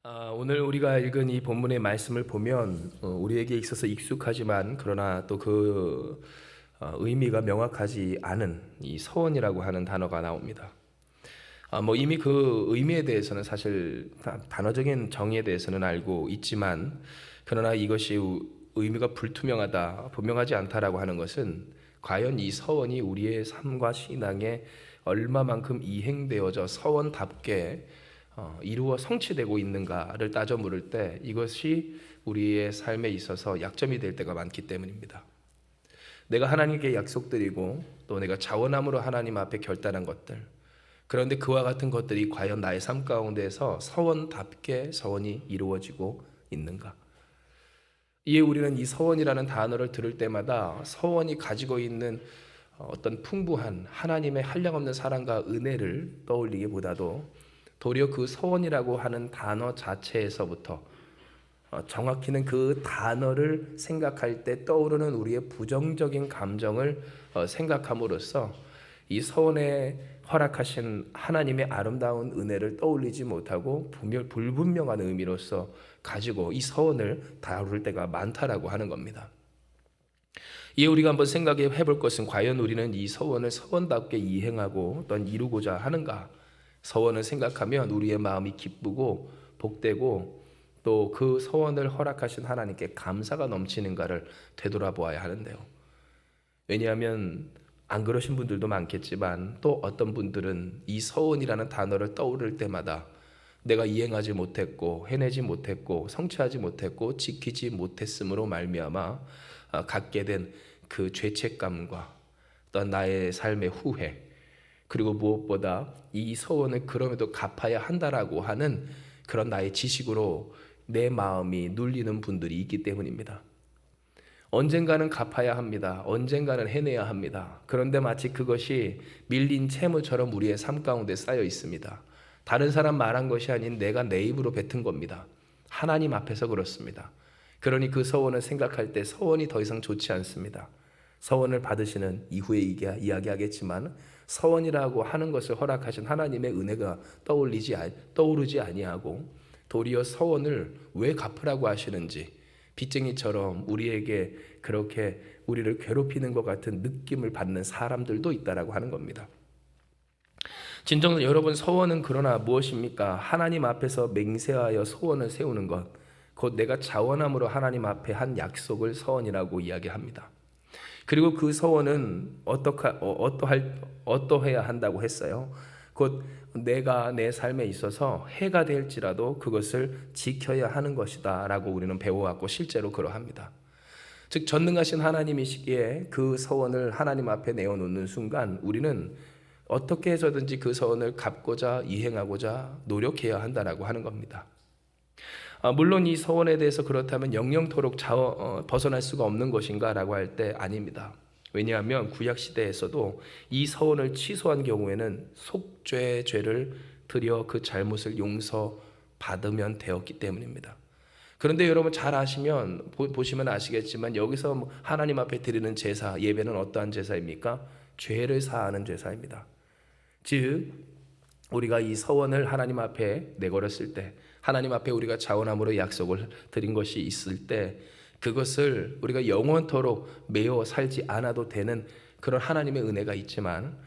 오늘 우리가 읽은 이 본문의 말씀을 보면 우리에게 있어서 익숙하지만 그러나 또 그 의미가 명확하지 않은 이 서원이라고 하는 단어가 나옵니다. 이미 그 의미에 대해서는 사실 단어적인 정의에 대해서는 알고 있지만 그러나 이것이 의미가 불투명하다, 분명하지 않다라고 하는 것은 과연 이 서원이 우리의 삶과 신앙에 얼마만큼 이행되어져 서원답게 이루어 성취되고 있는가를 따져 물을 때 이것이 우리의 삶에 있어서 약점이 될 때가 많기 때문입니다. 내가 하나님께 약속드리고 또 내가 자원함으로 하나님 앞에 결단한 것들, 그런데 그와 같은 것들이 과연 나의 삶 가운데서 서원답게 서원이 이루어지고 있는가? 이에 우리는 이 서원이라는 단어를 들을 때마다 서원이 가지고 있는 어떤 풍부한 하나님의 한량없는 사랑과 은혜를 떠올리기보다도 도리어 그 서원이라고 하는 단어 자체에서부터 정확히는 그 단어를 생각할 때 떠오르는 우리의 부정적인 감정을 생각함으로써 이 서원에 허락하신 하나님의 아름다운 은혜를 떠올리지 못하고 불분명한 의미로서 가지고 이 서원을 다룰 때가 많다라고 하는 겁니다. 이에 우리가 한번 생각해 볼 것은 과연 우리는 이 서원을 서원답게 이행하고 또는 이루고자 하는가? 서원을 생각하면 우리의 마음이 기쁘고 복되고 또 그 서원을 허락하신 하나님께 감사가 넘치는가를 되돌아보아야 하는데요. 왜냐하면 안 그러신 분들도 많겠지만 또 어떤 분들은 이 서원이라는 단어를 떠오를 때마다 내가 이행하지 못했고 해내지 못했고 성취하지 못했고 지키지 못했음으로 말미암아 갖게 된 그 죄책감과 또 나의 삶의 후회, 그리고 무엇보다 이 서원을 그럼에도 갚아야 한다라고 하는 그런 나의 지식으로 내 마음이 눌리는 분들이 있기 때문입니다. 언젠가는 갚아야 합니다. 언젠가는 해내야 합니다. 그런데 마치 그것이 밀린 채무처럼 우리의 삶 가운데 쌓여 있습니다. 다른 사람 말한 것이 아닌 내가 내 입으로 뱉은 겁니다. 하나님 앞에서 그렇습니다. 그러니 그 서원을 생각할 때 서원이 더 이상 좋지 않습니다. 서원을 받으시는 이후에 이야기하겠지만 서원이라고 하는 것을 허락하신 하나님의 은혜가 떠오르지 아니하고 도리어 서원을 왜 갚으라고 하시는지 빚쟁이처럼 우리에게 그렇게 우리를 괴롭히는 것 같은 느낌을 받는 사람들도 있다라고 하는 겁니다. 진정 여러분, 서원은 그러나 무엇입니까? 하나님 앞에서 맹세하여 소원을 세우는 것, 곧 내가 자원함으로 하나님 앞에 한 약속을 서원이라고 이야기합니다. 그리고 그 서원은 어떠해야 한다고 했어요? 곧 내가 내 삶에 있어서 해가 될지라도 그것을 지켜야 하는 것이다 라고 우리는 배워왔고 실제로 그러합니다. 즉 전능하신 하나님이시기에 그 서원을 하나님 앞에 내어놓는 순간 우리는 어떻게 해서든지 그 서원을 갚고자 이행하고자 노력해야 한다라고 하는 겁니다. 물론 이 서원에 대해서 그렇다면 영영토록 벗어날 수가 없는 것인가 라고 할 때 아닙니다. 왜냐하면 구약 시대에서도 이 서원을 취소한 경우에는 속죄 죄를 드려 그 잘못을 용서받으면 되었기 때문입니다. 그런데 여러분 잘 아시면 보시면 아시겠지만 여기서 하나님 앞에 드리는 제사, 예배는 어떠한 제사입니까? 죄를 사하는 제사입니다. 즉 우리가 이 서원을 하나님 앞에 내걸었을 때, 하나님 앞에 우리가 자원함으로 약속을 드린 것이 있을 때 그것을 우리가 영원토록 매어 살지 않아도 되는 그런 하나님의 은혜가 있지만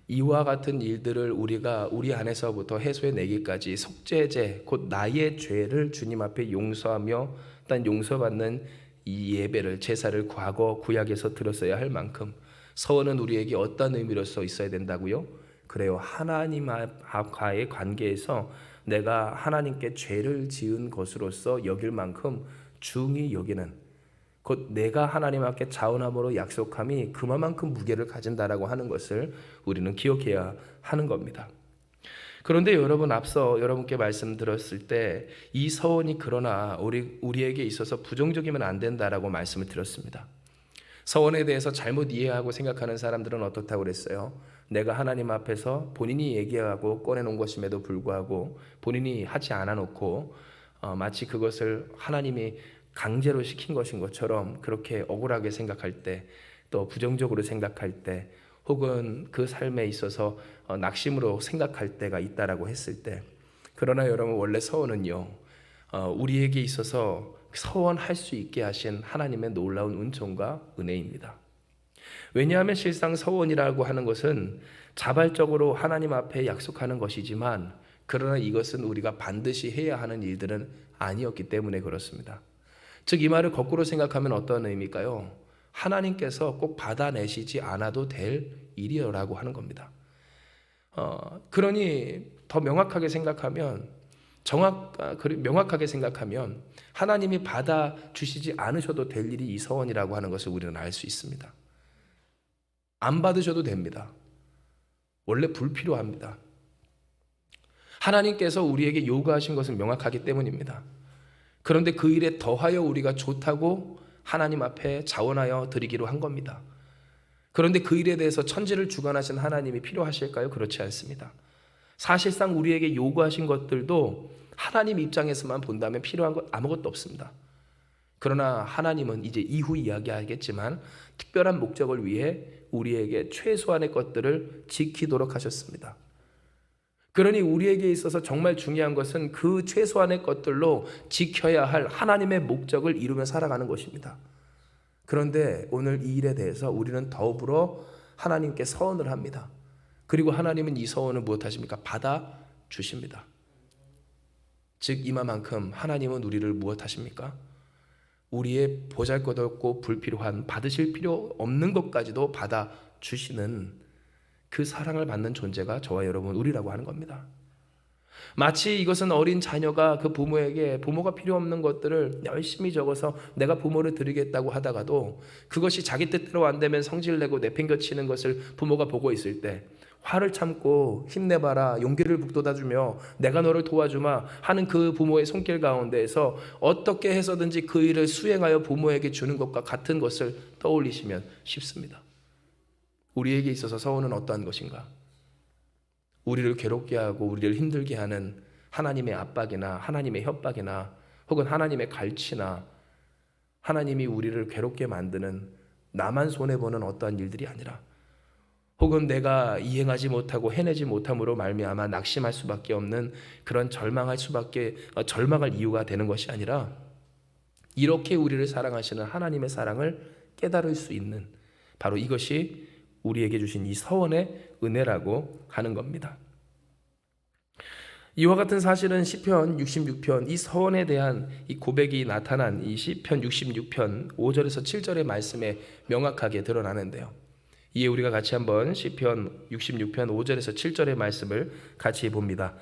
이와 같은 일들을 우리가 우리 안에서부터 해소해내기까지 속죄제, 곧 나의 죄를 주님 앞에 용서하며 단 용서받는 이 예배를, 제사를 과거 구약에서 드렸어야 할 만큼 서원은 우리에게 어떤 의미로서 있어야 된다고요? 그래요. 하나님과의 관계에서 내가 하나님께 죄를 지은 것으로서 여길 만큼 중히 여기는, 곧 내가 하나님 앞에 자원함으로 약속함이 그만큼 무게를 가진다라고 하는 것을 우리는 기억해야 하는 겁니다. 그런데 여러분, 앞서 여러분께 말씀드렸을 때 이 서원이 그러나 우리에게 있어서 부정적이면 안 된다라고 말씀을 드렸습니다. 서원에 대해서 잘못 이해하고 생각하는 사람들은 어떻다고 그랬어요? 내가 하나님 앞에서 본인이 얘기하고 꺼내놓은 것임에도 불구하고 본인이 하지 않아 놓고 마치 그것을 하나님이 강제로 시킨 것인 것처럼 그렇게 억울하게 생각할 때, 또 부정적으로 생각할 때, 혹은 그 삶에 있어서 낙심으로 생각할 때가 있다라고 했을 때, 그러나 여러분 원래 서원은요 우리에게 있어서 서원할 수 있게 하신 하나님의 놀라운 은총과 은혜입니다. 왜냐하면 실상 서원이라고 하는 것은 자발적으로 하나님 앞에 약속하는 것이지만, 그러나 이것은 우리가 반드시 해야 하는 일들은 아니었기 때문에 그렇습니다. 즉 이 말을 거꾸로 생각하면 어떤 의미일까요? 하나님께서 꼭 받아내시지 않아도 될 일이라고 하는 겁니다. 그러니 더 명확하게 생각하면 하나님이 받아주시지 않으셔도 될 일이 이 서원이라고 하는 것을 우리는 알 수 있습니다. 안 받으셔도 됩니다. 원래 불필요합니다. 하나님께서 우리에게 요구하신 것은 명확하기 때문입니다. 그런데 그 일에 더하여 우리가 좋다고 하나님 앞에 자원하여 드리기로 한 겁니다. 그런데 그 일에 대해서 천지를 주관하신 하나님이 필요하실까요? 그렇지 않습니다. 사실상 우리에게 요구하신 것들도 하나님 입장에서만 본다면 필요한 것 아무것도 없습니다. 그러나 하나님은 이제 이후 이야기하겠지만 특별한 목적을 위해 우리에게 최소한의 것들을 지키도록 하셨습니다. 그러니 우리에게 있어서 정말 중요한 것은 그 최소한의 것들로 지켜야 할 하나님의 목적을 이루며 살아가는 것입니다. 그런데 오늘 이 일에 대해서 우리는 더불어 하나님께 서원을 합니다. 그리고 하나님은 이 서원을 무엇하십니까? 받아주십니다. 즉 이만큼 하나님은 우리를 무엇하십니까? 우리의 보잘것없고 불필요한, 받으실 필요 없는 것까지도 받아주시는 그 사랑을 받는 존재가 저와 여러분 우리라고 하는 겁니다. 마치 이것은 어린 자녀가 그 부모에게 부모가 필요 없는 것들을 열심히 적어서 내가 부모를 드리겠다고 하다가도 그것이 자기 뜻대로 안 되면 성질내고 내팽겨치는 것을 부모가 보고 있을 때 화를 참고 힘내봐라, 용기를 북돋아주며 내가 너를 도와주마 하는 그 부모의 손길 가운데에서 어떻게 해서든지 그 일을 수행하여 부모에게 주는 것과 같은 것을 떠올리시면 쉽습니다. 우리에게 있어서 서원은 어떠한 것인가? 우리를 괴롭게 하고 우리를 힘들게 하는 하나님의 압박이나 하나님의 협박이나 혹은 하나님의 갈치나 하나님이 우리를 괴롭게 만드는 나만 손해보는 어떠한 일들이 아니라, 혹은 내가 이행하지 못하고 해내지 못함으로 말미암아 낙심할 수밖에 없는 그런 절망할 이유가 되는 것이 아니라, 이렇게 우리를 사랑하시는 하나님의 사랑을 깨달을 수 있는 바로 이것이 우리에게 주신 이 서원의 은혜라고 하는 겁니다. 이와 같은 사실은 시편 66편 이 서원에 대한 이 고백이 나타난 이 시편 66편 5절에서 7절의 말씀에 명확하게 드러나는데요. 이에 우리가 같이 한번 시편 66편 5절에서 7절의 말씀을 같이 봅니다.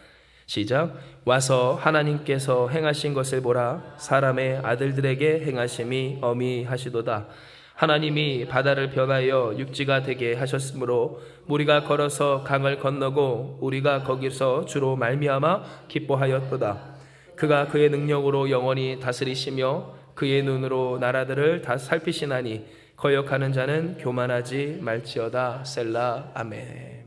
시작. 와서 하나님께서 행하신 것을 보라. 사람의 아들들에게 행하심이 어미하시도다. 하나님이 바다를 변하여 육지가 되게 하셨으므로 우리가 걸어서 강을 건너고 우리가 거기서 주로 말미암아 기뻐하였도다. 그가 그의 능력으로 영원히 다스리시며 그의 눈으로 나라들을 다 살피시나니 거역하는 자는 교만하지 말지어다. 셀라. 아멘.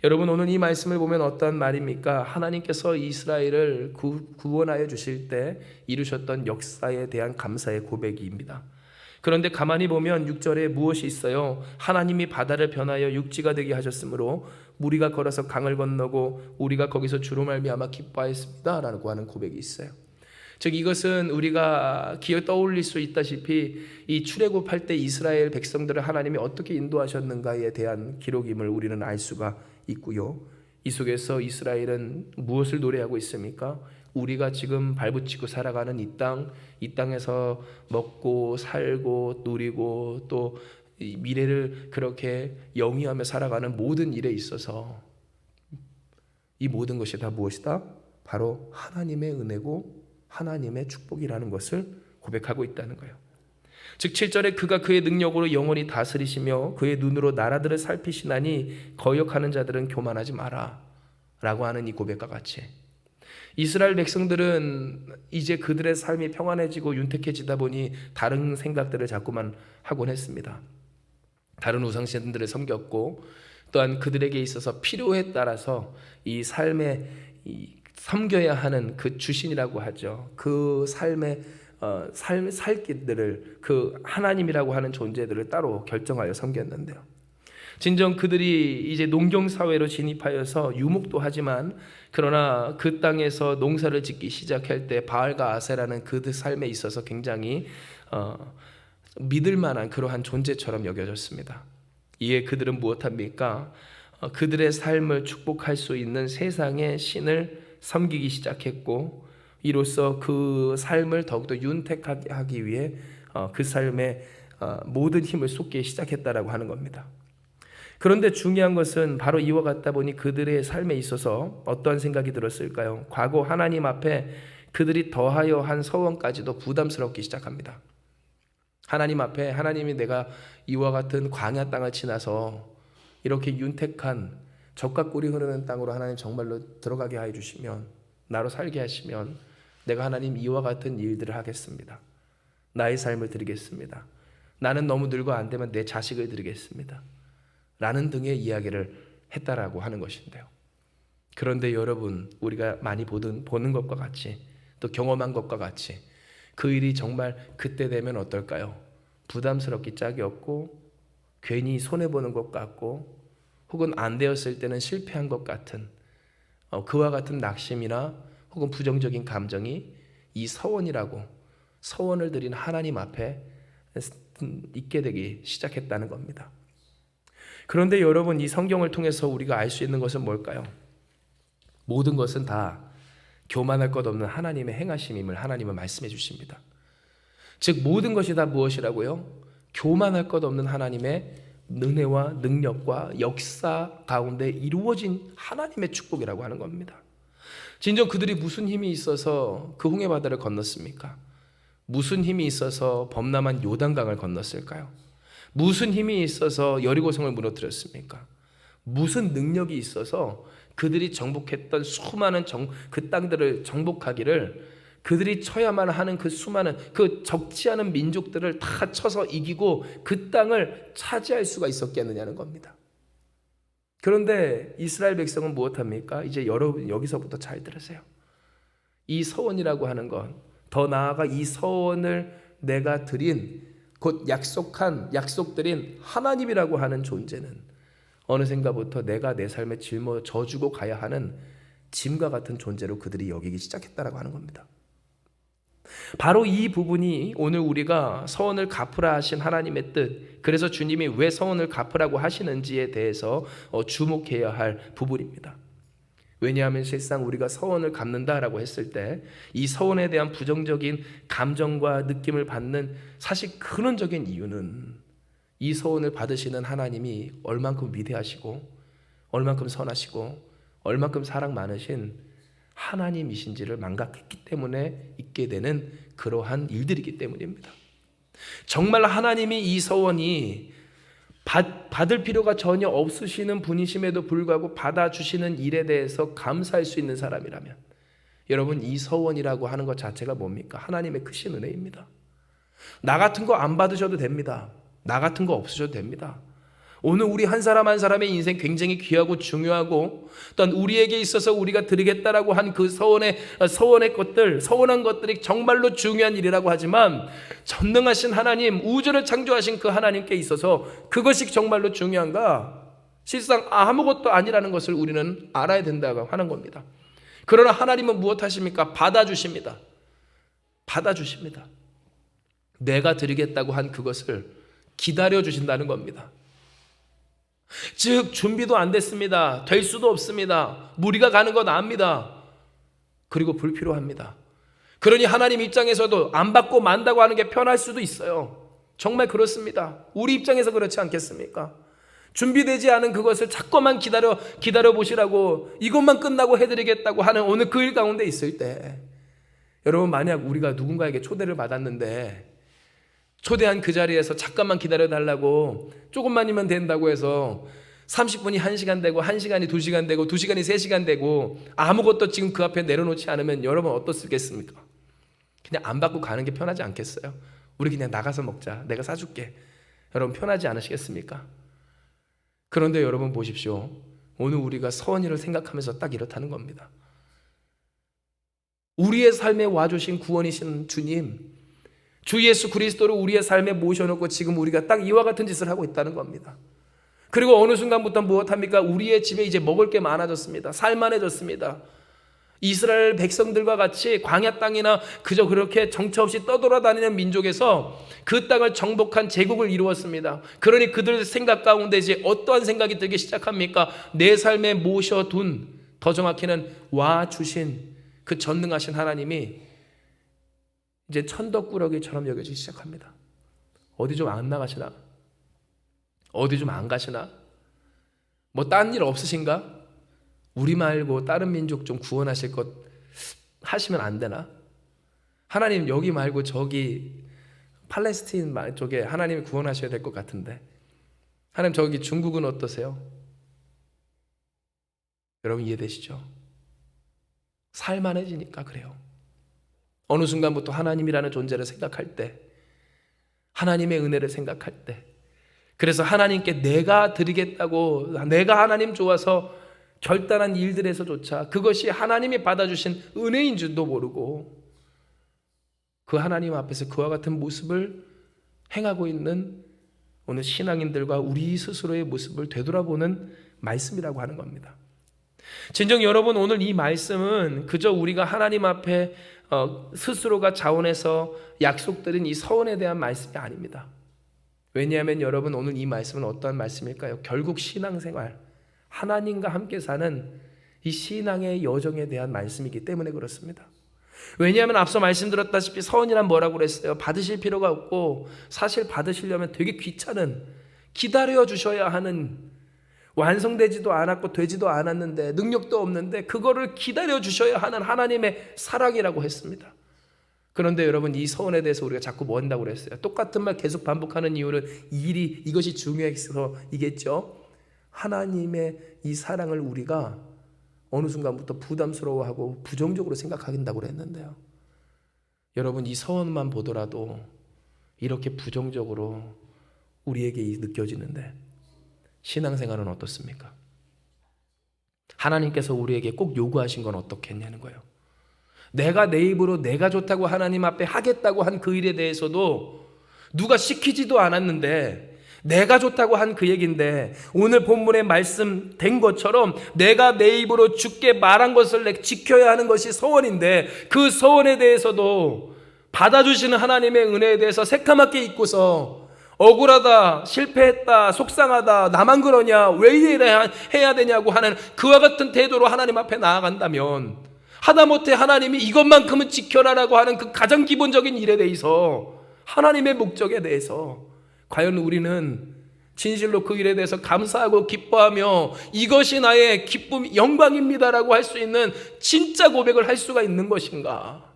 여러분, 오늘 이 말씀을 보면 어떤 말입니까? 하나님께서 이스라엘을 구원하여 주실 때 이루셨던 역사에 대한 감사의 고백입니다. 그런데 가만히 보면 6절에 무엇이 있어요? 하나님이 바다를 변하여 육지가 되게 하셨으므로 우리가 걸어서 강을 건너고 우리가 거기서 주로 말미암아 기뻐하였습니다 라고 하는 고백이 있어요. 즉 이것은 우리가 기어 떠올릴 수 있다시피 이 출애굽할 때 이스라엘 백성들을 하나님이 어떻게 인도하셨는가에 대한 기록임을 우리는 알 수가 있고요. 이 속에서 이스라엘은 무엇을 노래하고 있습니까? 우리가 지금 발붙이고 살아가는 이 땅에서 먹고 살고 누리고 또 미래를 그렇게 영위하며 살아가는 모든 일에 있어서 이 모든 것이 다 무엇이다? 바로 하나님의 은혜고 하나님의 축복이라는 것을 고백하고 있다는 거예요. 즉 7절에 그가 그의 능력으로 영원히 다스리시며 그의 눈으로 나라들을 살피시나니 거역하는 자들은 교만하지 마라 라고 하는 이 고백과 같이 이스라엘 백성들은 이제 그들의 삶이 평안해지고 윤택해지다 보니 다른 생각들을 자꾸만 하곤 했습니다. 다른 우상신들을 섬겼고 또한 그들에게 있어서 필요에 따라서 이 삶에 섬겨야 하는 그 주신이라고 하죠. 그 삶의 살 길들을 그 하나님이라고 하는 존재들을 따로 결정하여 섬겼는데요. 진정 그들이 이제 농경사회로 진입하여서 유목도 하지만 그러나 그 땅에서 농사를 짓기 시작할 때 바알과 아세라는 그들 삶에 있어서 굉장히 믿을 만한 그러한 존재처럼 여겨졌습니다. 이에 그들은 무엇합니까? 그들의 삶을 축복할 수 있는 세상의 신을 섬기기 시작했고, 이로써 그 삶을 더욱더 윤택하게 하기 위해 그 삶에 모든 힘을 쏟기 시작했다라고 하는 겁니다. 그런데 중요한 것은 바로 이와 같다 보니 그들의 삶에 있어서 어떠한 생각이 들었을까요? 과거 하나님 앞에 그들이 더하여 한 서원까지도 부담스럽기 시작합니다. 하나님 앞에 하나님이 내가 이와 같은 광야 땅을 지나서 이렇게 윤택한 젖과 꿀이 흐르는 땅으로 하나님 정말로 들어가게 하여 주시면, 나로 살게 하시면 내가 하나님 이와 같은 일들을 하겠습니다. 나의 삶을 드리겠습니다. 나는 너무 늙어 안 되면 내 자식을 드리겠습니다. 라는 등의 이야기를 했다라고 하는 것인데요. 그런데 여러분, 우리가 많이 보는 것과 같이 또 경험한 것과 같이 그 일이 정말 그때 되면 어떨까요? 부담스럽기 짝이 없고 괜히 손해보는 것 같고 혹은 안 되었을 때는 실패한 것 같은 그와 같은 낙심이나 혹은 부정적인 감정이 이 서원을 드린 하나님 앞에 있게 되기 시작했다는 겁니다. 그런데 여러분, 이 성경을 통해서 우리가 알 수 있는 것은 뭘까요? 모든 것은 다 교만할 것 없는 하나님의 행하심임을 하나님은 말씀해 주십니다. 즉 모든 것이 다 무엇이라고요? 교만할 것 없는 하나님의 은혜와 능력과 역사 가운데 이루어진 하나님의 축복이라고 하는 겁니다. 진정 그들이 무슨 힘이 있어서 그 홍해 바다를 건넜습니까? 무슨 힘이 있어서 범람한 요단강을 건넜을까요? 무슨 힘이 있어서 여리고성을 무너뜨렸습니까? 무슨 능력이 있어서 그들이 정복했던 수많은 그 땅들을 정복하기를, 그들이 쳐야만 하는 그 수많은 그 적지 않은 민족들을 다 쳐서 이기고 그 땅을 차지할 수가 있었겠느냐는 겁니다. 그런데 이스라엘 백성은 무엇합니까? 이제 여러분 여기서부터 잘 들으세요. 이 서원이라고 하는 건, 더 나아가 이 서원을 내가 드린, 곧 약속드린 하나님이라고 하는 존재는 어느샌가부터 내가 내 삶에 져주고 가야 하는 짐과 같은 존재로 그들이 여기기 시작했다라고 하는 겁니다. 바로 이 부분이 오늘 우리가 서원을 갚으라 하신 하나님의 뜻, 그래서 주님이 왜 서원을 갚으라고 하시는지에 대해서 주목해야 할 부분입니다. 왜냐하면 실상 우리가 서원을 갚는다라고 했을 때 이 서원에 대한 부정적인 감정과 느낌을 받는 사실 근원적인 이유는 이 서원을 받으시는 하나님이 얼만큼 위대하시고 얼만큼 선하시고 얼만큼 사랑 많으신 하나님이신지를 망각했기 때문에 있게 되는 그러한 일들이기 때문입니다. 정말 하나님이 이 서원이 받을 필요가 전혀 없으시는 분이심에도 불구하고 받아주시는 일에 대해서 감사할 수 있는 사람이라면, 여러분 이 서원이라고 하는 것 자체가 뭡니까? 하나님의 크신 은혜입니다. 나 같은 거 안 받으셔도 됩니다. 나 같은 거 없으셔도 됩니다. 오늘 우리 한 사람 한 사람의 인생 굉장히 귀하고 중요하고, 또한 우리에게 있어서 우리가 드리겠다라고 한 그 서원한 것들이 정말로 중요한 일이라고 하지만, 전능하신 하나님, 우주를 창조하신 그 하나님께 있어서 그것이 정말로 중요한가? 실상 아무것도 아니라는 것을 우리는 알아야 된다고 하는 겁니다. 그러나 하나님은 무엇 하십니까? 받아주십니다. 내가 드리겠다고 한 그것을 기다려주신다는 겁니다. 즉 준비도 안 됐습니다. 될 수도 없습니다. 무리가 가는 건 압니다. 그리고 불필요합니다. 그러니 하나님 입장에서도 안 받고 만다고 하는 게 편할 수도 있어요. 정말 그렇습니다. 우리 입장에서 그렇지 않겠습니까? 준비되지 않은 그것을 자꾸만 기다려 보시라고, 이것만 끝나고 해드리겠다고 하는 오늘 그 일 가운데 있을 때, 여러분 만약 우리가 누군가에게 초대를 받았는데 초대한 그 자리에서 잠깐만 기다려달라고, 조금만이면 된다고 해서 30분이 1시간 되고 1시간이 2시간 되고 2시간이 3시간 되고 아무것도 지금 그 앞에 내려놓지 않으면 여러분 어떻겠습니까? 그냥 안 받고 가는 게 편하지 않겠어요? 우리 그냥 나가서 먹자, 내가 사줄게, 여러분 편하지 않으시겠습니까? 그런데 여러분 보십시오. 오늘 우리가 서원이를 생각하면서 딱 이렇다는 겁니다. 우리의 삶에 와주신 구원이신 주님, 주 예수 그리스도를 우리의 삶에 모셔놓고 지금 우리가 딱 이와 같은 짓을 하고 있다는 겁니다. 그리고 어느 순간부터 무엇합니까? 우리의 집에 이제 먹을 게 많아졌습니다. 살만해졌습니다. 이스라엘 백성들과 같이 광야 땅이나 그저 그렇게 정처 없이 떠돌아다니는 민족에서 그 땅을 정복한 제국을 이루었습니다. 그러니 그들 생각 가운데 이제 어떠한 생각이 들기 시작합니까? 내 삶에 모셔둔, 더 정확히는 와 주신 그 전능하신 하나님이 이제 천덕꾸러기처럼 여겨지기 시작합니다. 어디 좀 안 나가시나? 어디 좀 안 가시나? 뭐 딴 일 없으신가? 우리 말고 다른 민족 좀 구원하실 것 하시면 안 되나? 하나님 여기 말고 저기 팔레스틴 쪽에 하나님이 구원하셔야 될 것 같은데, 하나님 저기 중국은 어떠세요? 여러분 이해되시죠? 살만해지니까 그래요. 어느 순간부터 하나님이라는 존재를 생각할 때, 하나님의 은혜를 생각할 때, 그래서 하나님께 내가 드리겠다고, 내가 하나님 좋아서 결단한 일들에서조차 그것이 하나님이 받아주신 은혜인 줄도 모르고 그 하나님 앞에서 그와 같은 모습을 행하고 있는 오늘 신앙인들과 우리 스스로의 모습을 되돌아보는 말씀이라고 하는 겁니다. 진정 여러분, 오늘 이 말씀은 그저 우리가 하나님 앞에 스스로가 자원해서 약속드린 이 서원에 대한 말씀이 아닙니다. 왜냐하면 여러분, 오늘 이 말씀은 어떠한 말씀일까요? 결국 신앙생활, 하나님과 함께 사는 이 신앙의 여정에 대한 말씀이기 때문에 그렇습니다. 왜냐하면 앞서 말씀드렸다시피 서원이란 뭐라고 그랬어요? 받으실 필요가 없고, 사실 받으시려면 되게 귀찮은, 기다려 주셔야 하는, 완성되지도 않았고 되지도 않았는데 능력도 없는데 그거를 기다려 주셔야 하는 하나님의 사랑이라고 했습니다. 그런데 여러분, 이 서원에 대해서 우리가 자꾸 뭐 한다고 그랬어요? 똑같은 말 계속 반복하는 이유는 이것이 중요해서이겠죠. 하나님의 이 사랑을 우리가 어느 순간부터 부담스러워하고 부정적으로 생각한다고 그랬는데요. 여러분, 이 서원만 보더라도 이렇게 부정적으로 우리에게 느껴지는데 신앙생활은 어떻습니까? 하나님께서 우리에게 꼭 요구하신 건 어떻겠냐는 거예요. 내가 내 입으로 내가 좋다고 하나님 앞에 하겠다고 한 그 일에 대해서도 누가 시키지도 않았는데 내가 좋다고 한 그 얘기인데, 오늘 본문에 말씀된 것처럼 내가 내 입으로 주께 말한 것을 지켜야 하는 것이 서원인데, 그 서원에 대해서도 받아주시는 하나님의 은혜에 대해서 새까맣게 잊고서 억울하다, 실패했다, 속상하다, 나만 그러냐, 왜 해야 되냐고 하는 그와 같은 태도로 하나님 앞에 나아간다면, 하다못해 하나님이 이것만큼은 지켜라라고 하는 그 가장 기본적인 일에 대해서, 하나님의 목적에 대해서 과연 우리는 진실로 그 일에 대해서 감사하고 기뻐하며 이것이 나의 기쁨, 영광입니다라고 할 수 있는 진짜 고백을 할 수가 있는 것인가?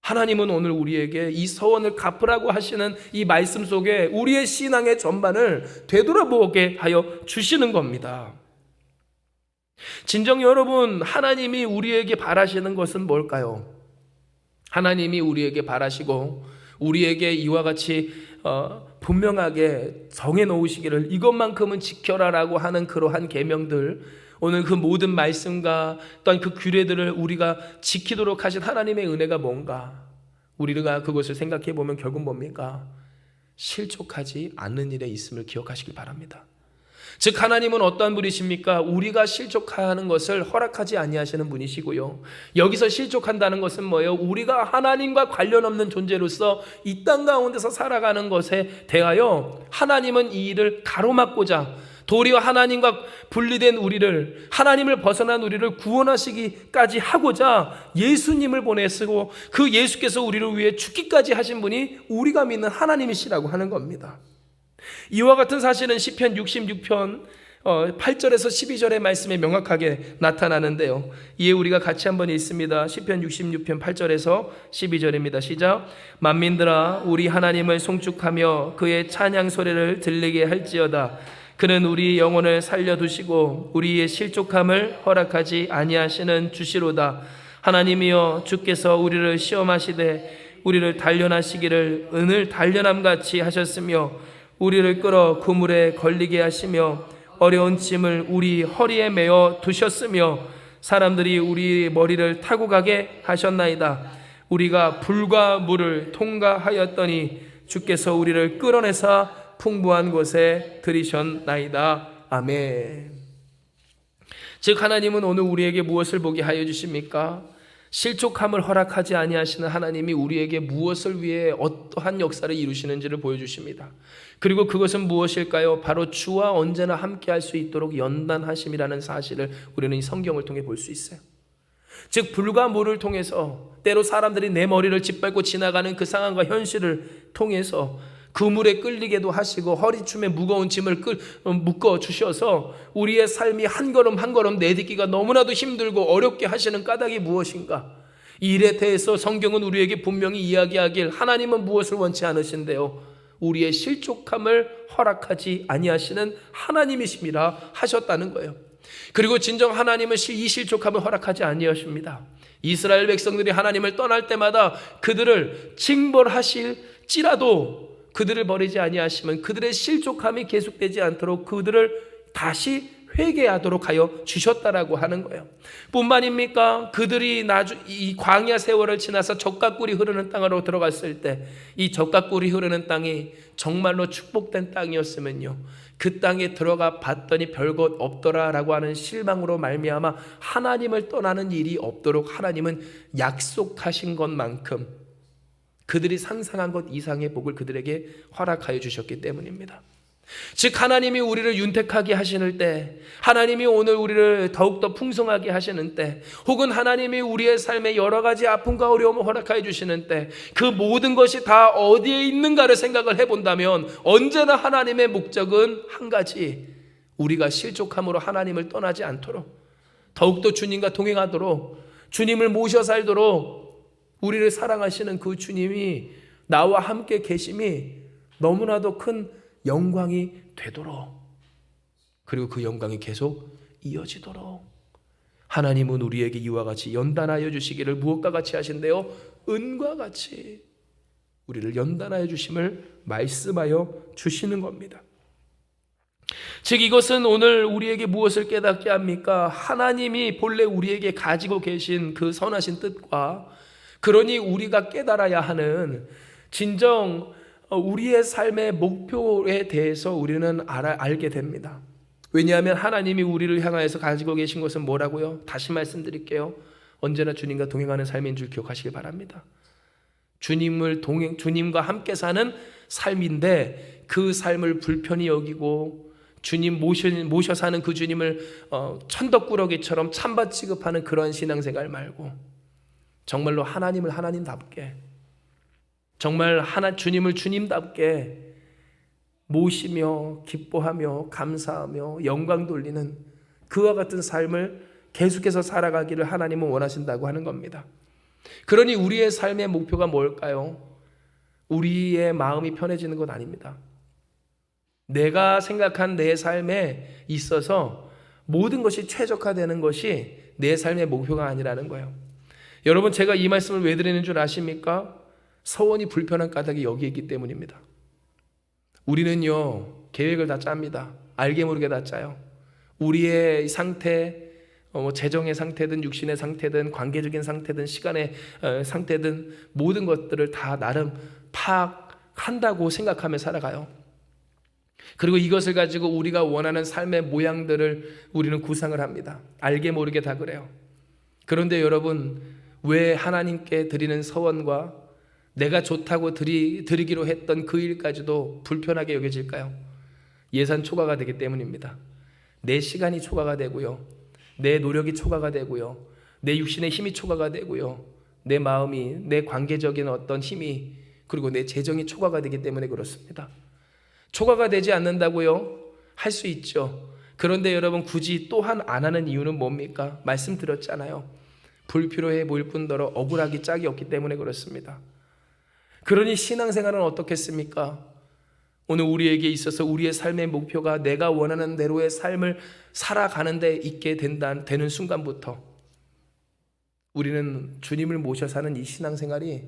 하나님은 오늘 우리에게 이 서원을 갚으라고 하시는 이 말씀 속에 우리의 신앙의 전반을 되돌아보게 하여 주시는 겁니다. 진정 여러분, 하나님이 우리에게 바라시는 것은 뭘까요? 하나님이 우리에게 바라시고 우리에게 이와 같이 분명하게 정해놓으시기를 이것만큼은 지켜라라고 하는 그러한 계명들, 오늘 그 모든 말씀과 또한 그 규례들을 우리가 지키도록 하신 하나님의 은혜가 뭔가, 우리가 그것을 생각해 보면 결국 뭡니까? 실족하지 않는 일에 있음을 기억하시길 바랍니다. 즉 하나님은 어떠한 분이십니까? 우리가 실족하는 것을 허락하지 아니하시는 분이시고요, 여기서 실족한다는 것은 뭐예요? 우리가 하나님과 관련 없는 존재로서 이 땅 가운데서 살아가는 것에 대하여 하나님은 이 일을 가로막고자, 도리어 하나님과 분리된 우리를, 하나님을 벗어난 우리를 구원하시기까지 하고자 예수님을 보내시고 그 예수께서 우리를 위해 죽기까지 하신 분이 우리가 믿는 하나님이시라고 하는 겁니다. 이와 같은 사실은 시편 66편 8절에서 12절의 말씀에 명확하게 나타나는데요, 이에 우리가 같이 한번 읽습니다. 시편 66편 8절에서 12절입니다. 시작. 만민들아, 우리 하나님을 송축하며 그의 찬양 소리를 들리게 할지어다. 그는 우리 영혼을 살려두시고 우리의 실족함을 허락하지 아니하시는 주시로다. 하나님이여, 주께서 우리를 시험하시되 우리를 단련하시기를 은을 단련함같이 하셨으며 우리를 끌어 그물에 걸리게 하시며 어려운 짐을 우리 허리에 메어 두셨으며 사람들이 우리 머리를 타고 가게 하셨나이다. 우리가 불과 물을 통과하였더니 주께서 우리를 끌어내사 풍부한 곳에 들이셨나이다. 아멘. 즉 하나님은 오늘 우리에게 무엇을 보게 하여 주십니까? 실족함을 허락하지 아니하시는 하나님이 우리에게 무엇을 위해 어떠한 역사를 이루시는지를 보여주십니다. 그리고 그것은 무엇일까요? 바로 주와 언제나 함께할 수 있도록 연단하심이라는 사실을 우리는 이 성경을 통해 볼 수 있어요. 즉 불과 물을 통해서 때로 사람들이 내 머리를 짓밟고 지나가는 그 상황과 현실을 통해서 그 물에 끌리게도 하시고 허리춤에 무거운 짐을 묶어 주셔서 우리의 삶이 한 걸음 한 걸음 내딛기가 너무나도 힘들고 어렵게 하시는 까닭이 무엇인가? 이 일에 대해서 성경은 우리에게 분명히 이야기하길 하나님은 무엇을 원치 않으신데요? 우리의 실족함을 허락하지 아니하시는 하나님이심이라 하셨다는 거예요. 그리고 진정 하나님은 이 실족함을 허락하지 아니하십니다. 이스라엘 백성들이 하나님을 떠날 때마다 그들을 징벌하실지라도 그들을 버리지 아니하시면 그들의 실족함이 계속되지 않도록 그들을 다시 회개하도록 하여 주셨다라고 하는 거예요. 뿐만입니까? 그들이 이 광야 세월을 지나서 젖과 꿀이 흐르는 땅으로 들어갔을 때 이 젖과 꿀이 흐르는 땅이 정말로 축복된 땅이었으면요, 그 땅에 들어가 봤더니 별것 없더라라고 하는 실망으로 말미암아 하나님을 떠나는 일이 없도록 하나님은 약속하신 것만큼 그들이 상상한 것 이상의 복을 그들에게 허락하여 주셨기 때문입니다. 즉 하나님이 우리를 윤택하게 하시는 때, 하나님이 오늘 우리를 더욱더 풍성하게 하시는 때, 혹은 하나님이 우리의 삶에 여러 가지 아픔과 어려움을 허락하여 주시는 때, 그 모든 것이 다 어디에 있는가를 생각을 해본다면 언제나 하나님의 목적은 한 가지, 우리가 실족함으로 하나님을 떠나지 않도록, 더욱더 주님과 동행하도록, 주님을 모셔 살도록 우리를 사랑하시는 그 주님이 나와 함께 계심이 너무나도 큰 영광이 되도록, 그리고 그 영광이 계속 이어지도록 하나님은 우리에게 이와 같이 연단하여 주시기를 무엇과 같이 하신대요? 은과 같이 우리를 연단하여 주심을 말씀하여 주시는 겁니다. 즉 이것은 오늘 우리에게 무엇을 깨닫게 합니까? 하나님이 본래 우리에게 가지고 계신 그 선하신 뜻과, 그러니 우리가 깨달아야 하는 진정 우리의 삶의 목표에 대해서 우리는 알게 됩니다. 왜냐하면 하나님이 우리를 향하여서 가지고 계신 것은 뭐라고요? 다시 말씀드릴게요. 언제나 주님과 동행하는 삶인 줄 기억하시길 바랍니다. 주님과 함께 사는 삶인데 그 삶을 불편히 여기고 주님 모셔 사는 그 주님을 천덕꾸러기처럼 찬밥 취급하는 그런 신앙생활 말고 정말로 하나님을 하나님답게, 정말 주님을 주님답게 모시며 기뻐하며 감사하며 영광 돌리는 그와 같은 삶을 계속해서 살아가기를 하나님은 원하신다고 하는 겁니다. 그러니 우리의 삶의 목표가 뭘까요? 우리의 마음이 편해지는 것 아닙니다. 내가 생각한 내 삶에 있어서 모든 것이 최적화되는 것이 내 삶의 목표가 아니라는 거예요. 여러분, 제가 이 말씀을 왜 드리는 줄 아십니까? 서원이 불편한 까닭이 여기에 있기 때문입니다. 우리는요, 계획을 다 짭니다. 알게 모르게 다 짜요. 우리의 상태, 재정의 상태든 육신의 상태든 관계적인 상태든 시간의 상태든 모든 것들을 다 나름 파악한다고 생각하며 살아가요. 그리고 이것을 가지고 우리가 원하는 삶의 모양들을 우리는 구상을 합니다. 알게 모르게 다 그래요. 그런데 여러분, 왜 하나님께 드리는 서원과 내가 좋다고 드리기로 했던 그 일까지도 불편하게 여겨질까요? 예산 초과가 되기 때문입니다. 내 시간이 초과가 되고요, 내 노력이 초과가 되고요, 내 육신의 힘이 초과가 되고요, 내 마음이, 내 관계적인 어떤 힘이, 그리고 내 재정이 초과가 되기 때문에 그렇습니다. 초과가 되지 않는다고요? 할 수 있죠. 그런데 여러분, 굳이 또한 안 하는 이유는 뭡니까? 말씀드렸잖아요. 불필요해 보일 뿐더러 억울하기 짝이 없기 때문에 그렇습니다. 그러니 신앙생활은 어떻겠습니까? 오늘 우리에게 있어서 우리의 삶의 목표가 내가 원하는 대로의 삶을 살아가는 데 있게 되는 순간부터 우리는 주님을 모셔 사는 이 신앙생활이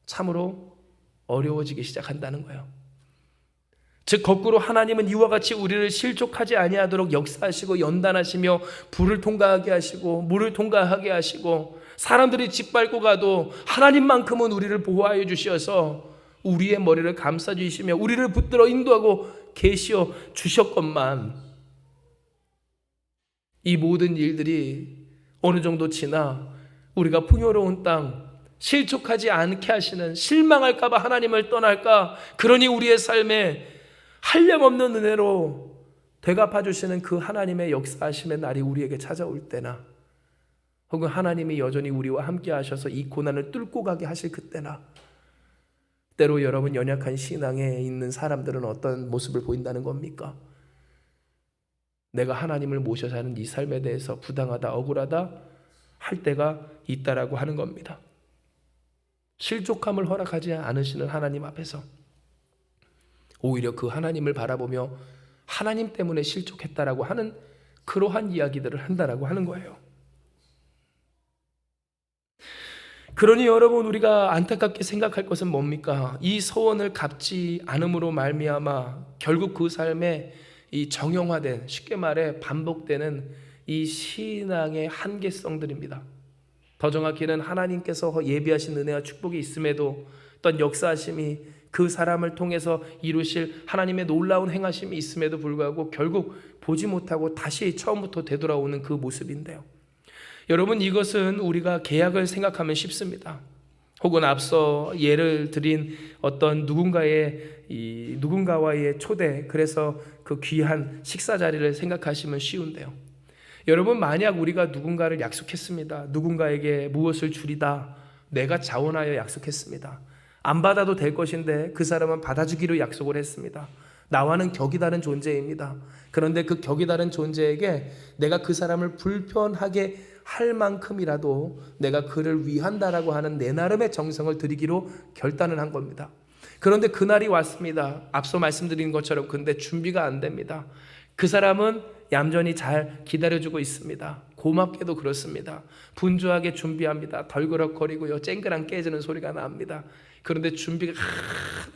참으로 어려워지기 시작한다는 거예요. 즉 거꾸로 하나님은 이와 같이 우리를 실족하지 아니하도록 역사하시고 연단하시며 불을 통과하게 하시고 물을 통과하게 하시고 사람들이 짓밟고 가도 하나님만큼은 우리를 보호하여 주셔서 우리의 머리를 감싸주시며 우리를 붙들어 인도하고 계시어 주셨건만 이 모든 일들이 어느 정도 지나 우리가 풍요로운 땅, 실족하지 않게 하시는, 실망할까 봐 하나님을 떠날까, 그러니 우리의 삶에 한량없는 은혜로 되갚아 주시는 그 하나님의 역사하심의 날이 우리에게 찾아올 때나, 혹은 하나님이 여전히 우리와 함께 하셔서 이 고난을 뚫고 가게 하실 그때나, 때로 여러분 연약한 신앙에 있는 사람들은 어떤 모습을 보인다는 겁니까? 내가 하나님을 모셔 사는 이 삶에 대해서 부당하다, 억울하다 할 때가 있다라고 하는 겁니다. 실족함을 허락하지 않으시는 하나님 앞에서 오히려 그 하나님을 바라보며 하나님 때문에 실족했다라고 하는 그러한 이야기들을 한다라고 하는 거예요. 그러니 여러분, 우리가 안타깝게 생각할 것은 뭡니까? 이 소원을 갚지 않음으로 말미암아 결국 그 삶에 이 정형화된, 쉽게 말해 반복되는 이 신앙의 한계성들입니다. 더 정확히는 하나님께서 예비하신 은혜와 축복이 있음에도 어떤 역사하심이 그 사람을 통해서 이루실 하나님의 놀라운 행하심이 있음에도 불구하고 결국 보지 못하고 다시 처음부터 되돌아오는 그 모습인데요. 여러분, 이것은 우리가 계약을 생각하면 쉽습니다. 혹은 앞서 예를 드린 어떤 누군가와의 초대, 그래서 그 귀한 식사 자리를 생각하시면 쉬운데요. 여러분, 만약 우리가 누군가를 약속했습니다. 누군가에게 무엇을 주리다. 내가 자원하여 약속했습니다. 안 받아도 될 것인데 그 사람은 받아주기로 약속을 했습니다. 나와는 격이 다른 존재입니다. 그런데 그 격이 다른 존재에게 내가 그 사람을 불편하게 할 만큼이라도 내가 그를 위한다라고 하는 내 나름의 정성을 드리기로 결단을 한 겁니다. 그런데 그날이 왔습니다. 앞서 말씀드린 것처럼 근데 준비가 안 됩니다. 그 사람은 얌전히 잘 기다려주고 있습니다. 고맙게도 그렇습니다. 분주하게 준비합니다. 덜그럭거리고요, 쨍그랑 깨지는 소리가 납니다. 그런데 준비가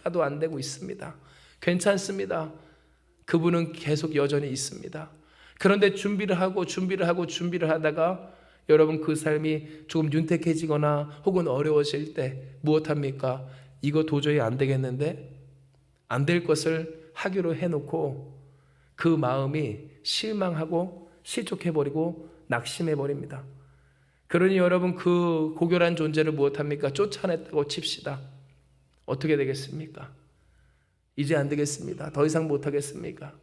하나도 안 되고 있습니다. 괜찮습니다. 그분은 계속 여전히 있습니다. 그런데 준비를 하다가 여러분, 그 삶이 조금 윤택해지거나 혹은 어려워질 때 무엇합니까? 이거 도저히 안 되겠는데, 안 될 것을 하기로 해놓고 그 마음이 실망하고 실족해버리고 낙심해버립니다. 그러니 여러분, 그 고결한 존재를 무엇합니까? 쫓아냈다고 칩시다. 어떻게 되겠습니까? 이제 안 되겠습니다. 더 이상 못하겠습니까?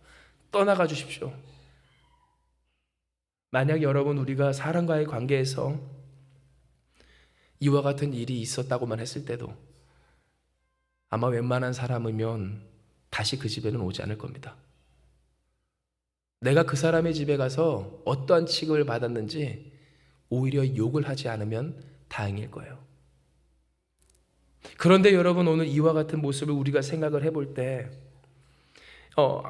떠나가 주십시오. 만약 여러분, 우리가 사람과의 관계에서 이와 같은 일이 있었다고만 했을 때도 아마 웬만한 사람이면 다시 그 집에는 오지 않을 겁니다. 내가 그 사람의 집에 가서 어떠한 취급을 받았는지 오히려 욕을 하지 않으면 다행일 거예요. 그런데 여러분, 오늘 이와 같은 모습을 우리가 생각을 해볼 때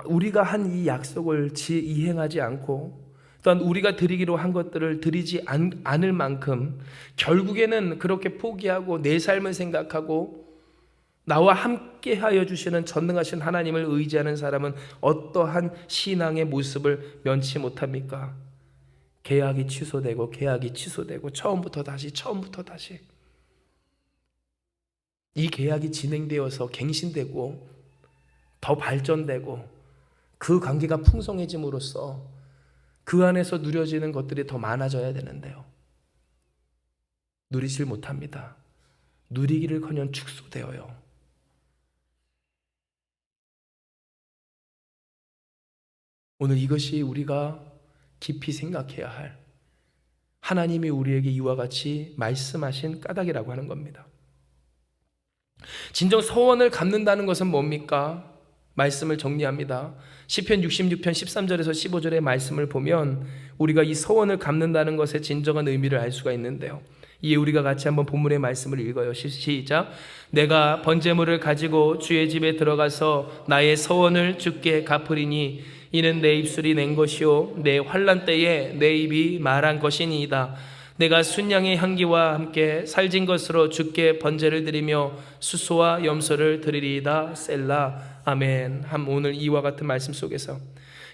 우리가 한 이 약속을 이행하지 않고 또한 우리가 드리기로 한 것들을 드리지 않을 만큼 결국에는 그렇게 포기하고 내 삶을 생각하고 나와 함께 하여 주시는 전능하신 하나님을 의지하는 사람은 어떠한 신앙의 모습을 면치 못합니까? 계약이 취소되고 처음부터 다시 이 계약이 진행되어서 갱신되고 더 발전되고 그 관계가 풍성해짐으로써 그 안에서 누려지는 것들이 더 많아져야 되는데요. 누리질 못합니다. 누리기를커녕 축소되어요. 오늘 이것이 우리가 깊이 생각해야 할, 하나님이 우리에게 이와 같이 말씀하신 까닭이라고 하는 겁니다. 진정 서원을 갚는다는 것은 뭡니까? 말씀을 정리합니다. 시편 66편 13절에서 15절의 말씀을 보면 우리가 이 서원을 갚는다는 것의 진정한 의미를 알 수가 있는데요. 이에 우리가 같이 한번 본문의 말씀을 읽어요. 시작. 내가 번제물을 가지고 주의 집에 들어가서 나의 서원을 주께 갚으리니 이는 내 입술이 낸 것이요 내 환난 때에 내 입이 말한 것이니이다. 내가 순양의 향기와 함께 살진 것으로 주께 번제를 드리며 수소와 염소를 드리리이다. 셀라. 아멘. 오늘 이와 같은 말씀 속에서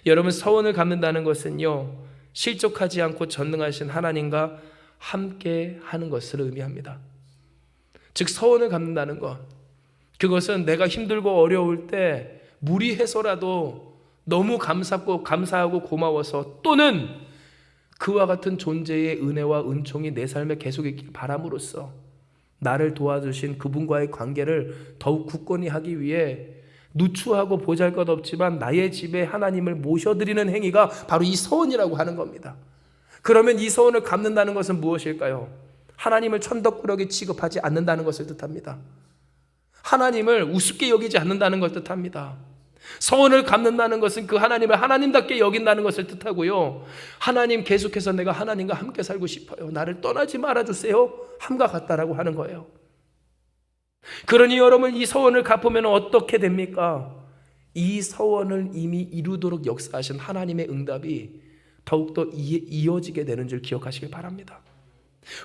여러분, 서원을 갚는다는 것은요, 실족하지 않고 전능하신 하나님과 함께 하는 것을 의미합니다. 즉 서원을 갚는다는 것, 그것은 내가 힘들고 어려울 때 무리해서라도 너무 감사하고 고마워서, 또는 그와 같은 존재의 은혜와 은총이 내 삶에 계속 있길 바람으로써 나를 도와주신 그분과의 관계를 더욱 굳건히 하기 위해 누추하고 보잘것없지만 나의 집에 하나님을 모셔드리는 행위가 바로 이 서원이라고 하는 겁니다. 그러면 이 서원을 갚는다는 것은 무엇일까요? 하나님을 천덕꾸러기 취급하지 않는다는 것을 뜻합니다. 하나님을 우습게 여기지 않는다는 걸 뜻합니다. 서원을 갚는다는 것은 그 하나님을 하나님답게 여긴다는 것을 뜻하고요. 하나님, 계속해서 내가 하나님과 함께 살고 싶어요. 나를 떠나지 말아주세요. 함과 같다라고 하는 거예요. 그러니 여러분, 이 서원을 갚으면 어떻게 됩니까? 이 서원을 이미 이루도록 역사하신 하나님의 응답이 더욱더 이어지게 되는 줄 기억하시길 바랍니다.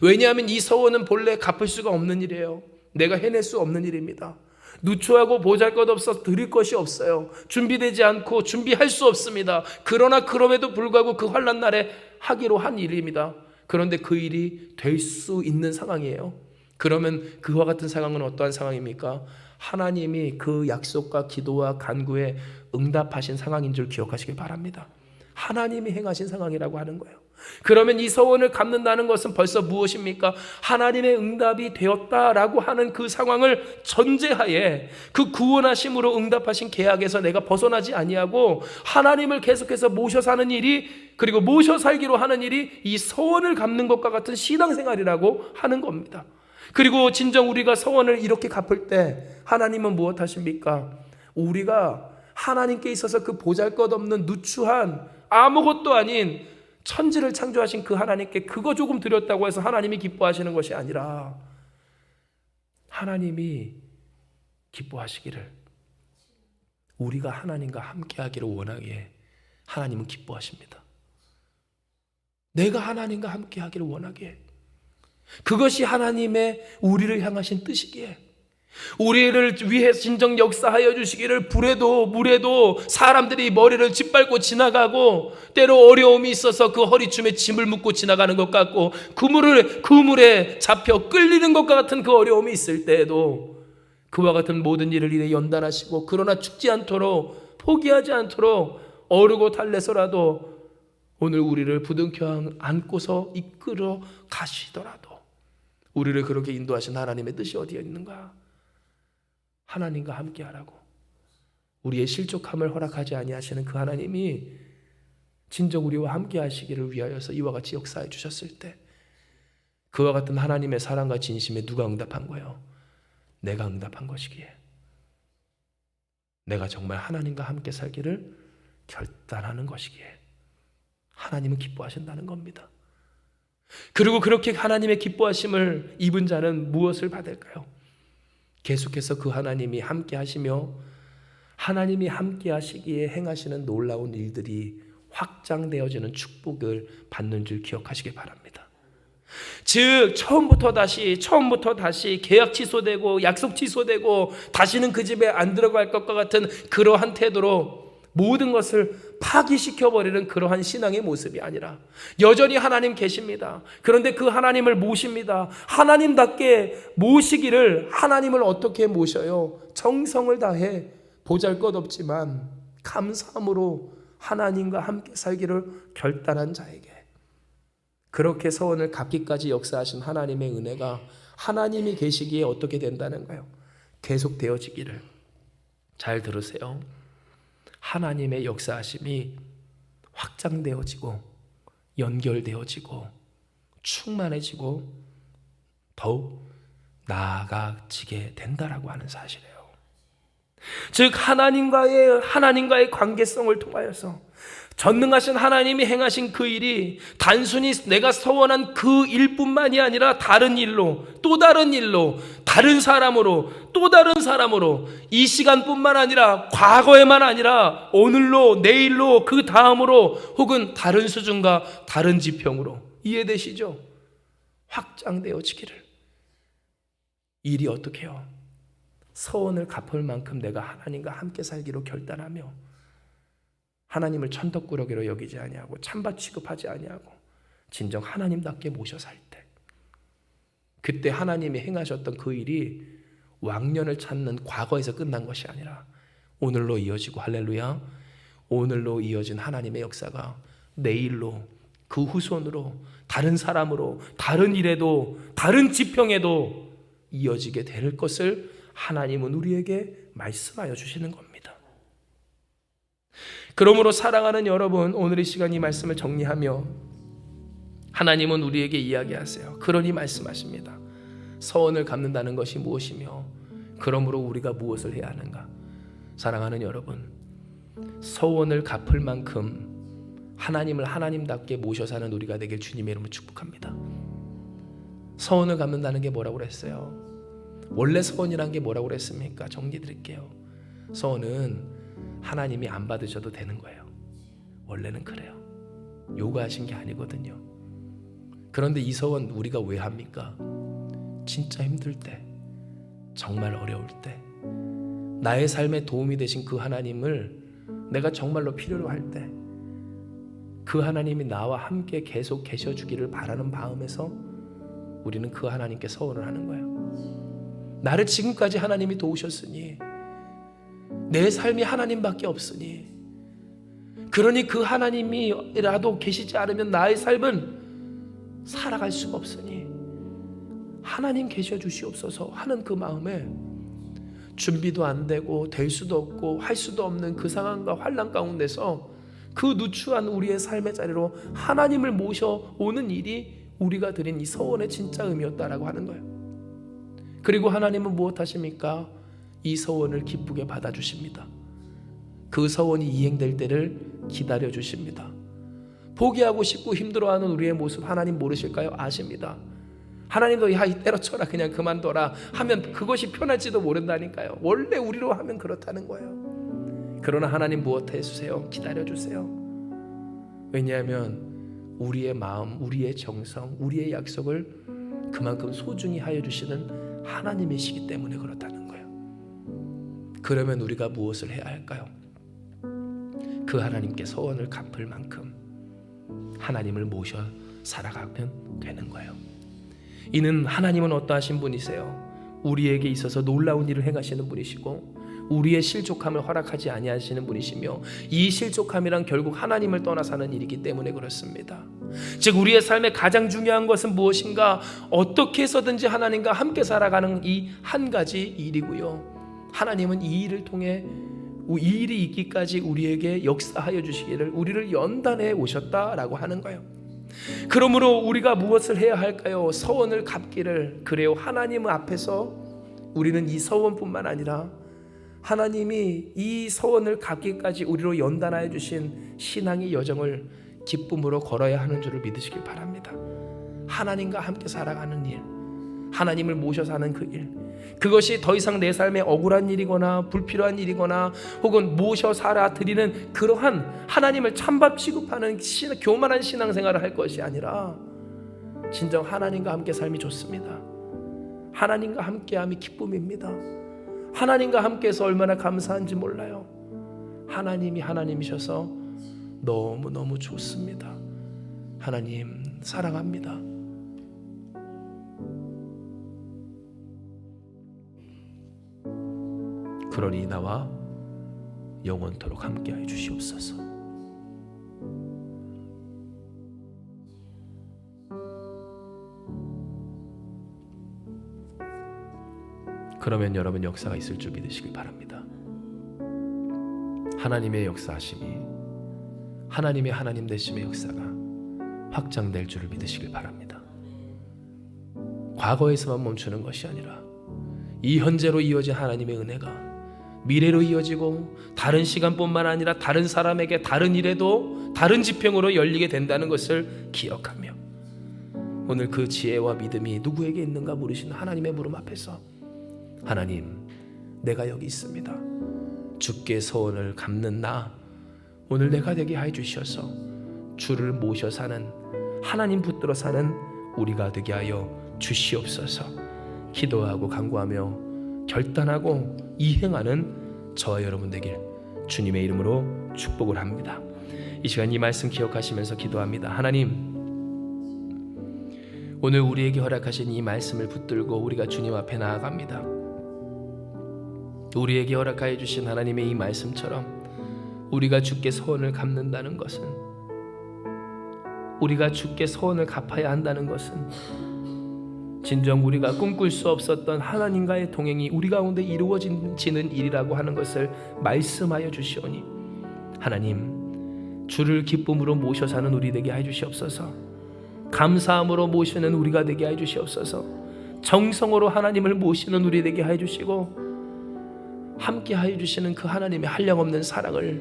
왜냐하면 이 서원은 본래 갚을 수가 없는 일이에요. 내가 해낼 수 없는 일입니다. 누추하고 보잘것없어 드릴 것이 없어요. 준비되지 않고 준비할 수 없습니다. 그러나 그럼에도 불구하고 그 환난 날에 하기로 한 일입니다. 그런데 그 일이 될 수 있는 상황이에요. 그러면 그와 같은 상황은 어떠한 상황입니까? 하나님이 그 약속과 기도와 간구에 응답하신 상황인 줄 기억하시길 바랍니다. 하나님이 행하신 상황이라고 하는 거예요. 그러면 이 서원을 갚는다는 것은 벌써 무엇입니까? 하나님의 응답이 되었다라고 하는 그 상황을 전제하에 그 구원하심으로 응답하신 계약에서 내가 벗어나지 아니하고 하나님을 계속해서 모셔 사는 일이, 그리고 모셔 살기로 하는 일이 이 서원을 갚는 것과 같은 신앙생활이라고 하는 겁니다. 그리고 진정 우리가 서원을 이렇게 갚을 때 하나님은 무엇 하십니까? 우리가 하나님께 있어서 그 보잘것없는 누추한 아무것도 아닌 천지를 창조하신 그 하나님께 그거 조금 드렸다고 해서 하나님이 기뻐하시는 것이 아니라, 하나님이 기뻐하시기를, 우리가 하나님과 함께하기를 원하기에 하나님은 기뻐하십니다. 내가 하나님과 함께하기를 원하기에, 그것이 하나님의 우리를 향하신 뜻이기에, 우리를 위해 진정 역사하여 주시기를, 불에도 물에도 사람들이 머리를 짓밟고 지나가고, 때로 어려움이 있어서 그 허리춤에 짐을 묶고 지나가는 것 같고, 그물에 잡혀 끌리는 것과 같은 그 어려움이 있을 때에도 그와 같은 모든 일을 인해 연단하시고, 그러나 죽지 않도록, 포기하지 않도록 어르고 달래서라도 오늘 우리를 부둥켜 안고서 이끌어 가시더라도 우리를 그렇게 인도하신 하나님의 뜻이 어디에 있는가? 하나님과 함께하라고, 우리의 실족함을 허락하지 아니하시는 그 하나님이 진정 우리와 함께하시기를 위하여서 이와 같이 역사해 주셨을 때, 그와 같은 하나님의 사랑과 진심에 누가 응답한 거예요? 내가 응답한 것이기에, 내가 정말 하나님과 함께 살기를 결단하는 것이기에 하나님은 기뻐하신다는 겁니다. 그리고 그렇게 하나님의 기뻐하심을 입은 자는 무엇을 받을까요? 계속해서 그 하나님이 함께 하시며 하나님이 함께 하시기에 행하시는 놀라운 일들이 확장되어지는 축복을 받는 줄 기억하시기 바랍니다. 즉 처음부터 다시 계약 취소되고 약속 취소되고 다시는 그 집에 안 들어갈 것과 같은 그러한 태도로 모든 것을 파기시켜버리는 그러한 신앙의 모습이 아니라, 여전히 하나님 계십니다. 그런데 그 하나님을 모십니다. 하나님답게 모시기를, 하나님을 어떻게 모셔요? 정성을 다해 보잘것없지만 감사함으로 하나님과 함께 살기를 결단한 자에게, 그렇게 서원을 갚기까지 역사하신 하나님의 은혜가 하나님이 계시기에 어떻게 된다는가요? 계속되어지기를. 잘 들으세요. 하나님의 역사하심이 확장되어지고 연결되어지고 충만해지고 더욱 나아가지게 된다라고 하는 사실이에요. 즉 하나님과의 관계성을 통하여서 전능하신 하나님이 행하신 그 일이 단순히 내가 서원한 그 일뿐만이 아니라 다른 일로, 또 다른 일로, 다른 사람으로, 또 다른 사람으로, 이 시간뿐만 아니라 과거에만 아니라 오늘로, 내일로, 그 다음으로, 혹은 다른 수준과 다른 지평으로, 이해되시죠? 확장되어지기를. 일이 어떻게 해요? 서원을 갚을 만큼 내가 하나님과 함께 살기로 결단하며 하나님을 천덕꾸러기로 여기지 아니하고 찬밥 취급하지 아니하고 진정 하나님답게 모셔 살 때, 그때 하나님이 행하셨던 그 일이 왕년을 찾는 과거에서 끝난 것이 아니라 오늘로 이어지고, 할렐루야, 오늘로 이어진 하나님의 역사가 내일로, 그 후손으로, 다른 사람으로, 다른 일에도, 다른 지평에도 이어지게 될 것을 하나님은 우리에게 말씀하여 주시는 겁니다. 그러므로 사랑하는 여러분, 오늘 이 시간 이 말씀을 정리하며 하나님은 우리에게 이야기하세요. 그러니 말씀하십니다. 서원을 갚는다는 것이 무엇이며 그러므로 우리가 무엇을 해야 하는가? 사랑하는 여러분, 서원을 갚을 만큼 하나님을 하나님답게 모셔 사는 우리가 되길 주님의 이름으로 축복합니다. 서원을 갚는다는 게 뭐라고 그랬어요? 원래 서원이란 게 뭐라고 그랬습니까? 정리 드릴게요. 서원은 하나님이 안 받으셔도 되는 거예요. 원래는 그래요. 요구하신 게 아니거든요. 그런데 이 서원 우리가 왜 합니까? 진짜 힘들 때, 정말 어려울 때, 나의 삶에 도움이 되신 그 하나님을 내가 정말로 필요로 할 때, 그 하나님이 나와 함께 계속 계셔주기를 바라는 마음에서 우리는 그 하나님께 서원을 하는 거예요. 나를 지금까지 하나님이 도우셨으니, 내 삶이 하나님밖에 없으니, 그러니 그 하나님이라도 계시지 않으면 나의 삶은 살아갈 수가 없으니 하나님 계셔 주시옵소서 하는 그 마음에 준비도 안 되고 될 수도 없고 할 수도 없는 그 상황과 환난 가운데서 그 누추한 우리의 삶의 자리로 하나님을 모셔오는 일이 우리가 드린 이 서원의 진짜 의미였다라고 하는 거예요. 그리고 하나님은 무엇 하십니까? 이 서원을 기쁘게 받아주십니다. 그 서원이 이행될 때를 기다려 주십니다. 포기하고 싶고 힘들어하는 우리의 모습 하나님 모르실까요? 아십니다. 하나님도 야, 이 때려쳐라, 그냥 그만둬라 하면 그것이 편할지도 모른다니까요. 원래 우리로 하면 그렇다는 거예요. 그러나 하나님 무엇 해주세요? 기다려주세요. 왜냐하면 우리의 마음, 우리의 정성, 우리의 약속을 그만큼 소중히 하여 주시는 하나님이시기 때문에 그렇다는 거예요. 그러면 우리가 무엇을 해야 할까요? 그 하나님께 서원을 갚을 만큼 하나님을 모셔 살아가면 되는 거예요. 이는 하나님은 어떠하신 분이세요? 우리에게 있어서 놀라운 일을 행하시는 분이시고 우리의 실족함을 허락하지 아니하시는 분이시며, 이 실족함이란 결국 하나님을 떠나 사는 일이기 때문에 그렇습니다. 즉 우리의 삶의 가장 중요한 것은 무엇인가? 어떻게 해서든지 하나님과 함께 살아가는 이 한 가지 일이고요. 하나님은 이 일을 통해 이 일이 있기까지 우리에게 역사하여 주시기를 우리를 연단해 오셨다라고 하는 거예요. 그러므로 우리가 무엇을 해야 할까요? 서원을 갚기를. 그래요. 하나님 앞에서 우리는 이 서원뿐만 아니라 하나님이 이 서원을 갚기까지 우리로 연단하여 주신 신앙의 여정을 기쁨으로 걸어야 하는 줄을 믿으시길 바랍니다. 하나님과 함께 살아가는 일, 하나님을 모셔 사는 그 일, 그것이 더 이상 내 삶에 억울한 일이거나 불필요한 일이거나 혹은 모셔 살아 드리는 그러한 하나님을 찬밥 취급하는 교만한 신앙생활을 할 것이 아니라 진정 하나님과 함께 삶이 좋습니다. 하나님과 함께함이 기쁨입니다. 하나님과 함께해서 얼마나 감사한지 몰라요. 하나님이 하나님이셔서 너무너무 좋습니다. 하나님 사랑합니다. 그러니 나와 영원토록 함께하여 주시옵소서. 그러면 여러분 역사가 있을 줄 믿으시길 바랍니다. 하나님의 역사하심이, 하나님의 하나님 되심의 역사가 확장될 줄을 믿으시길 바랍니다. 과거에서만 멈추는 것이 아니라 이 현재로 이어진 하나님의 은혜가 미래로 이어지고 다른 시간뿐만 아니라 다른 사람에게 다른 일에도 다른 지평으로 열리게 된다는 것을 기억하며 오늘 그 지혜와 믿음이 누구에게 있는가 물으시는 하나님의 물음 앞에서 하나님, 내가 여기 있습니다. 주께 서원을 갚는 나 오늘 내가 되게 하여 주셔서 주를 모셔 사는, 하나님 붙들어 사는 우리가 되게 하여 주시옵소서. 기도하고 간구하며 결단하고 이행하는 저와 여러분 되길 주님의 이름으로 축복을 합니다. 이 시간 이 말씀 기억하시면서 기도합니다. 하나님, 오늘 우리에게 허락하신 이 말씀을 붙들고 우리가 주님 앞에 나아갑니다. 우리에게 허락하여 주신 하나님의 이 말씀처럼 우리가 주께 소원을 갚는다는 것은, 우리가 주께 소원을 갚아야 한다는 것은 진정 우리가 꿈꿀 수 없었던 하나님과의 동행이 우리 가운데 이루어지는 일이라고 하는 것을 말씀하여 주시오니, 하나님, 주를 기쁨으로 모셔 사는 우리 되게 해 주시옵소서. 감사함으로 모시는 우리가 되게 해 주시옵소서. 정성으로 하나님을 모시는 우리 되게 해 주시고, 함께 하여 주시는 그 하나님의 한량없는 사랑을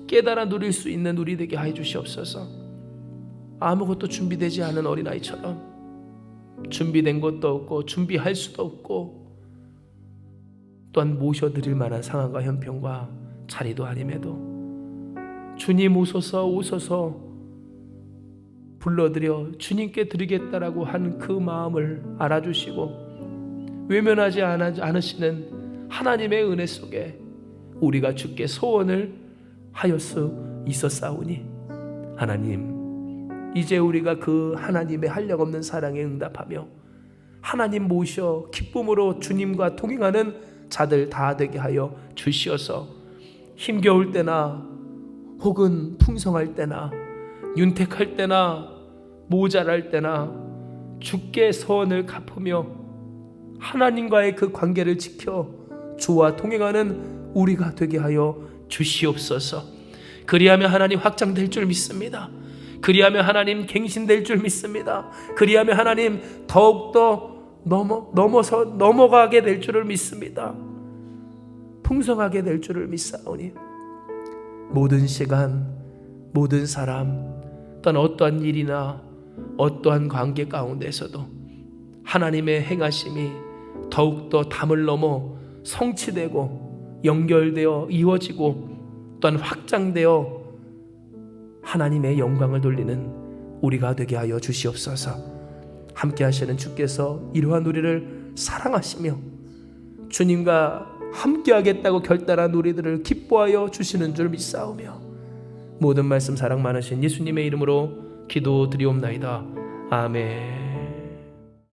깨달아 누릴 수 있는 우리 되게 하여 주시옵소서. 아무것도 준비되지 않은 어린아이처럼 준비된 것도 없고 준비할 수도 없고 또한 모셔드릴 만한 상황과 형편과 자리도 아님에도 주님 오소서 오소서 불러드려 주님께 드리겠다라고 한 그 마음을 알아주시고 외면하지 않으시는 하나님의 은혜 속에 우리가 주께 소원을 하여 수 있었사오니, 하나님, 이제 우리가 그 하나님의 한량없는 사랑에 응답하며 하나님 모셔 기쁨으로 주님과 동행하는 자들 다 되게 하여 주시어서 힘겨울 때나 혹은 풍성할 때나 윤택할 때나 모자랄 때나 주께 소원을 갚으며 하나님과의 그 관계를 지켜 주와 동행하는 우리가 되게 하여 주시옵소서. 그리하면 하나님 확장될 줄 믿습니다. 그리하면 하나님 갱신될 줄 믿습니다. 그리하면 하나님 더욱더 넘어가게 될 줄을 믿습니다. 풍성하게 될 줄을 믿사오니, 모든 시간, 모든 사람, 또한 어떠한 일이나 어떠한 관계 가운데서도 하나님의 행하심이 더욱더 담을 넘어 성취되고 연결되어 이루어지고 또한 확장되어 하나님의 영광을 돌리는 우리가 되게 하여 주시옵소서. 함께 하시는 주께서 이러한 우리를 사랑하시며 주님과 함께 하겠다고 결단한 우리들을 기뻐하여 주시는 줄 믿사오며 모든 말씀 사랑 많으신 예수님의 이름으로 기도드리옵나이다. 아멘.